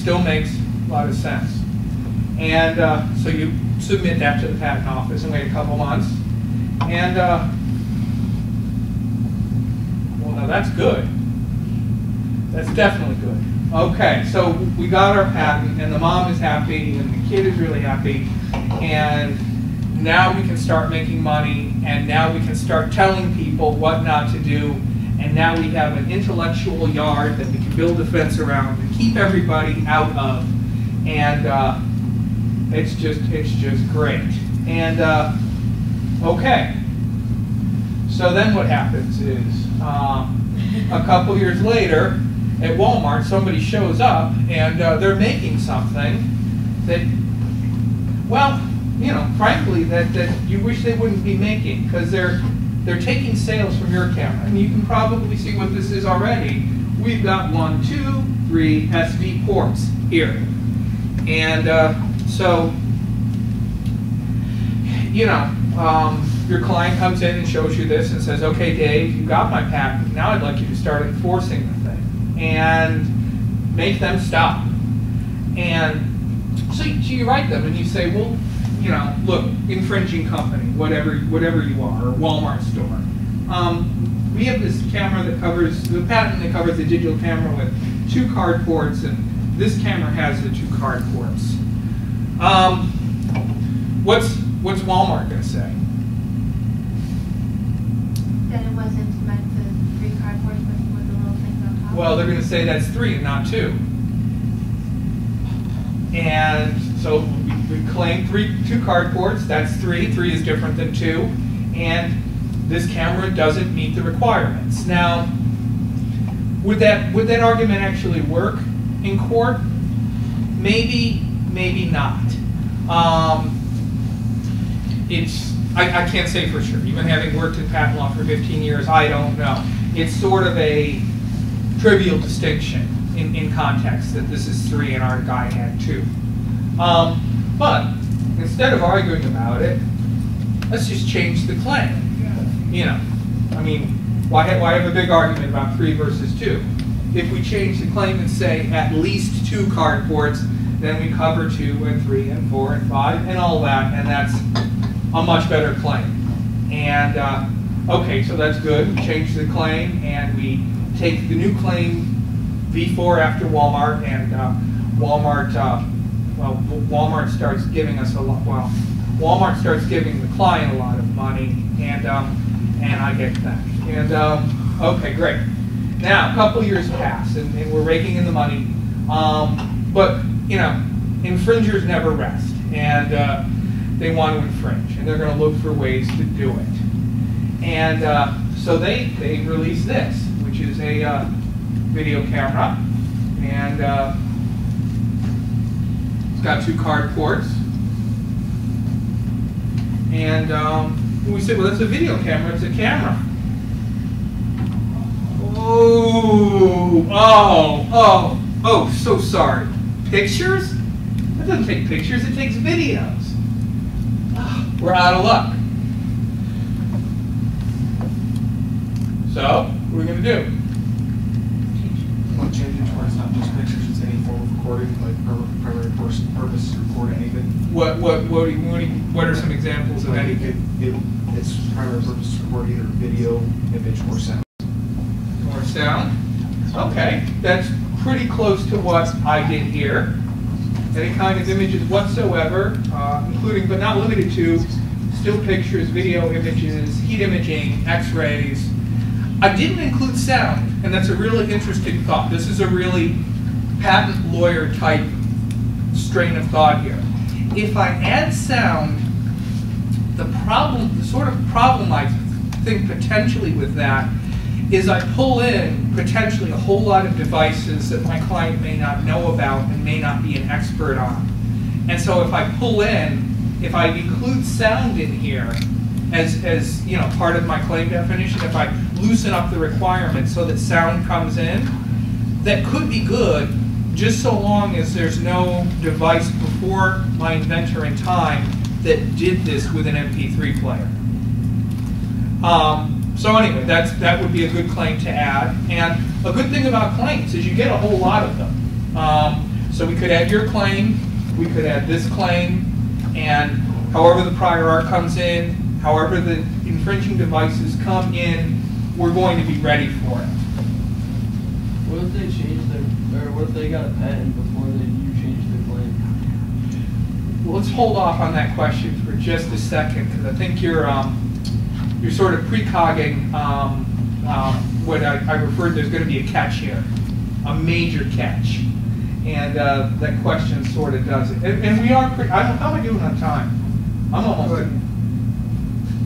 still makes a lot of sense. And so you submit that to the patent office and wait a couple months. And, well, now that's good. That's definitely good. Okay, so we got our patent, and the mom is happy, and the kid is really happy, and now we can start making money, and now we can start telling people what not to do, and now we have an intellectual yard that we can build a fence around and keep everybody out of, and it's just great. And okay, so then what happens is a couple years later, at Walmart, somebody shows up and they're making something that, well, you know, frankly, that you wish they wouldn't be making, because they're taking sales from your camera. And you can probably see what this is already. We've got 1, 2, 3 SV ports here. And so, you know, your client comes in and shows you this and says, okay, Dave, you got my patent. Now I'd like you to start enforcing the thing and make them stop. And so you write them and you say, well, you know, look, infringing company, whatever you are, or Walmart store. We have this camera that covers, the patent that covers the digital camera with 2 card ports, and this camera has the 2 card ports. What's Walmart going to say? That it wasn't meant to 3 card ports, but with the little things on top? Well, they're going to say that's 3 and not 2. And so we claim 2 card ports, that's 3. 3 is different than 2. And this camera doesn't meet the requirements. Now, would that argument actually work in court? Maybe, maybe not. I can't say for sure. Even having worked in patent law for 15 years, I don't know. It's sort of a trivial distinction in context that this is 3 and our guy had 2. But instead of arguing about it, let's just change the claim. You know, I mean, why have a big argument about 3 versus 2? If we change the claim and say at least 2 card ports, then we cover 2 and 3 and 4 and 5 and all that, and that's a much better claim. And okay, so that's good. We change the claim and we take the new claim V4 after Walmart, and Walmart starts giving us a lot. Well, Walmart starts giving the client a lot of money, and I get that. And okay, great. Now a couple years pass, and we're raking in the money. But you know, infringers never rest, and they want to infringe, and they're going to look for ways to do it. And so they release this, which is a video camera, and it's got 2 card ports. And we say, well, that's a video camera. It's a camera. Oh, so sorry. Pictures? That doesn't take pictures. It takes videos. We're out of luck. So, what are we going to do? You want to change it to where it's not just pictures, it's any form of recording, like primary purpose, record anything? What are some examples of anything? Its primary purpose is to record either video, image, or sound. Or sound? Okay, that's pretty close to what I did here. Any kind of images whatsoever, including but not limited to still pictures, video images, heat imaging, X-rays. I didn't include sound, and that's a really interesting thought. This is a really patent lawyer type strain of thought here. If I add sound, the sort of problem I think potentially with that is I pull in potentially a whole lot of devices that my client may not know about and may not be an expert on. And so if I include sound in here as you know, part of my claim definition, if I loosen up the requirements so that sound comes in, that could be good, just so long as there's no device before my inventor in time that did this with an MP3 player. So anyway, that would be a good claim to add. And a good thing about claims is you get a whole lot of them. So we could add your claim, we could add this claim, and however the prior art comes in, however the infringing devices come in, we're going to be ready for it. What if they change their, or what if they got a patent before you change their claim? Well, let's hold off on that question for just a second, because I think you're sort of precogging what I referred to as going to be a catch here, a major catch. And that question sort of does it. And we are pretty, how am I doing on time? I'm almost at,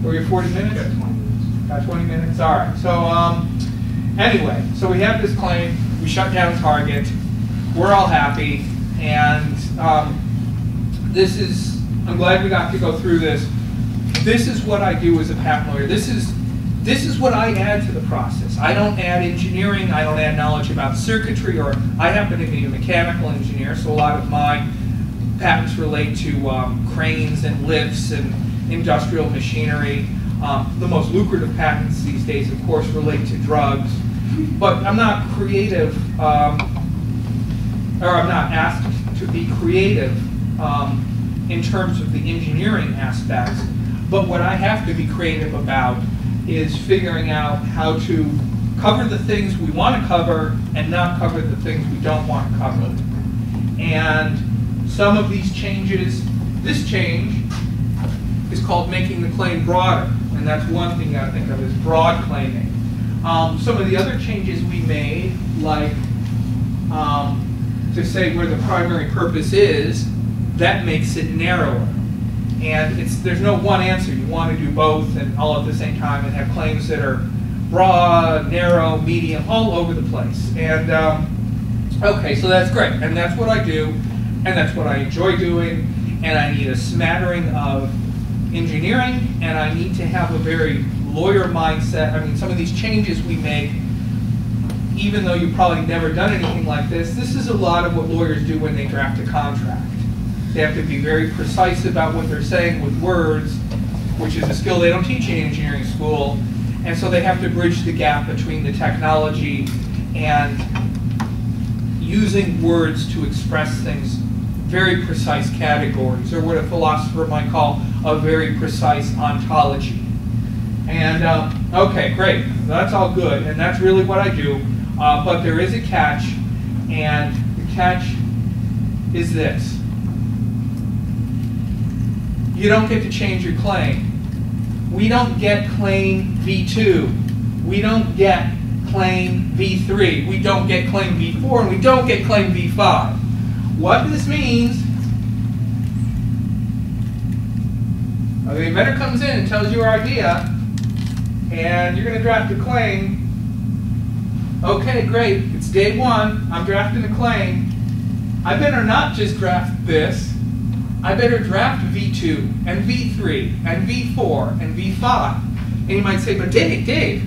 were you 40 minutes? Yeah, 20 minutes. Got 20 minutes? All right. So anyway, so we have this claim. We shut down Target. We're all happy. And this is, I'm glad we got to go through this. This is what I do as a patent lawyer. This is what I add to the process. I don't add engineering. I don't add knowledge about circuitry, or I happen to be a mechanical engineer, so a lot of my patents relate to cranes and lifts and industrial machinery. The most lucrative patents these days, of course, relate to drugs. But I'm not creative, or I'm not asked to be creative in terms of the engineering aspects. But what I have to be creative about is figuring out how to cover the things we want to cover and not cover the things we don't want to cover. And some of these changes, this change is called making the claim broader. And that's one thing you got to think of, is broad claiming. Some of the other changes we made, like to say where the primary purpose is, that makes it narrower. And there's no one answer. You want to do both and all at the same time and have claims that are broad, narrow, medium, all over the place. And okay, so that's great. And that's what I do, and that's what I enjoy doing. And I need a smattering of engineering, and I need to have a very lawyer mindset. I mean, some of these changes we make, even though you've probably never done anything like this is a lot of what lawyers do when they draft a contract. They have to be very precise about what they're saying with words, which is a skill they don't teach in engineering school. And so they have to bridge the gap between the technology and using words to express things, very precise categories, or what a philosopher might call a very precise ontology. And okay, great, that's all good, and that's really what I do. But there is a catch, and the catch is this. You don't get to change your claim. We don't get claim V2. We don't get claim V3. We don't get claim V4, and we don't get claim V5. What this means, the inventor comes in and tells you your idea, and you're going to draft a claim. Okay, great, it's day one, I'm drafting a claim. I better not just draft this. I better draft V2 and V3 and V4 and V5. And you might say, but Dave,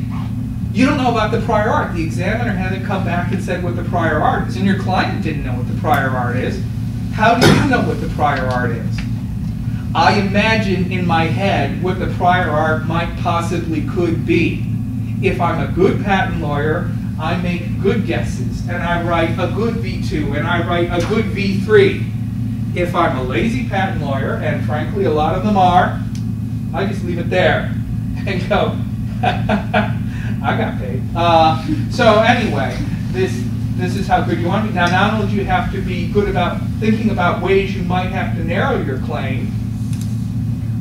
you don't know about the prior art. The examiner hasn't come back and said what the prior art is, and your client didn't know what the prior art is. How do you know what the prior art is? I imagine in my head what the prior art might possibly could be. If I'm a good patent lawyer, I make good guesses, and I write a good V2, and I write a good V3. If I'm a lazy patent lawyer, and frankly a lot of them are, I just leave it there and go, I got paid. So anyway, this is how good you want to be. Now, not only do you have to be good about thinking about ways you might have to narrow your claim,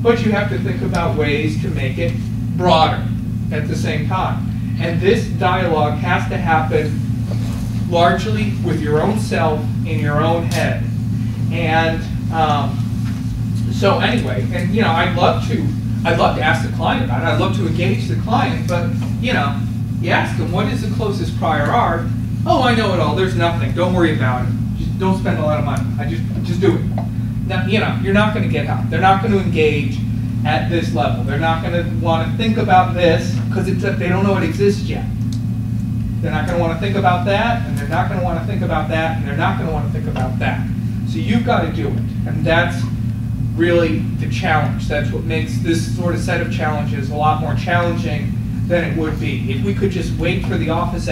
but you have to think about ways to make it broader at the same time. And this dialogue has to happen largely with your own self in your own head. And so anyway, and you know, I'd love to ask the client about it. I'd love to engage the client, but you know, you ask them, what is the closest prior art? Oh, I know it all. There's nothing. Don't worry about it. Just don't spend a lot of money. Just do it. Now, you know, you're not going to get help. They're not going to engage at this level. They're not going to want to think about this because they don't know it exists yet. They're not going to want to think about that, and they're not going to want to think about that, and they're not going to want to think about that. So you've got to do it, and that's really the challenge. That's what makes this sort of set of challenges a lot more challenging than it would be. If we could just wait for the office